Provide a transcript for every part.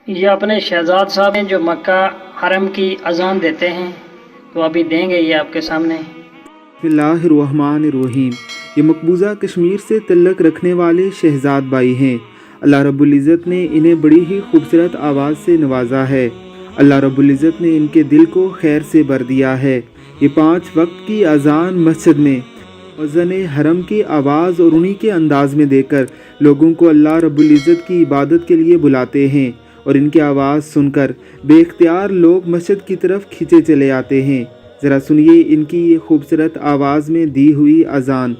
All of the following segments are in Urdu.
یہ اپنے شہزاد صاحب ہیں جو مکہ حرم کی اذان دیتے ہیں، تو ابھی دیں گے یہ آپ کے سامنے۔ بسم اللہ الرحمن الرحیم۔ یہ مقبوضہ کشمیر سے تعلق رکھنے والے شہزاد بھائی ہیں۔ اللہ رب العزت نے انہیں بڑی ہی خوبصورت آواز سے نوازا ہے۔ اللہ رب العزت نے ان کے دل کو خیر سے بھر دیا ہے۔ یہ 5 وقت کی اذان مسجد میں مؤذن حرم کی آواز اور انہی کے انداز میں دے کر لوگوں کو اللہ رب العزت کی عبادت کے لیے بلاتے ہیں، اور ان کی آواز سن کر بے اختیار لوگ مسجد کی طرف کھینچے چلے آتے ہیں۔ ذرا سنیے ان کی یہ خوبصورت آواز میں دی ہوئی اذان۔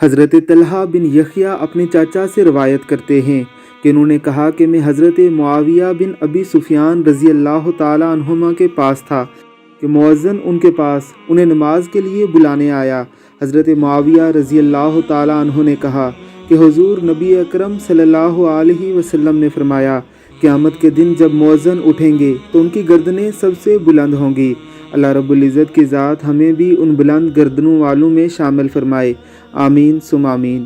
حضرت طلحہ بن یحییٰ اپنے چاچا سے روایت کرتے ہیں کہ انہوں نے کہا کہ میں حضرت معاویہ بن ابی سفیان رضی اللہ تعالیٰ عنہما کے پاس تھا کہ مؤذن ان کے پاس انہیں نماز کے لیے بلانے آیا۔ حضرت معاویہ رضی اللہ تعالیٰ عنہ نے کہا کہ حضور نبی اکرم صلی اللہ علیہ وسلم نے فرمایا، قیامت کے دن جب مؤذن اٹھیں گے تو ان کی گردنیں سب سے بلند ہوں گی۔ اللہ رب العزت کی ذات ہمیں بھی ان بلند گردنوں والوں میں شامل فرمائے، آمین ثم آمین۔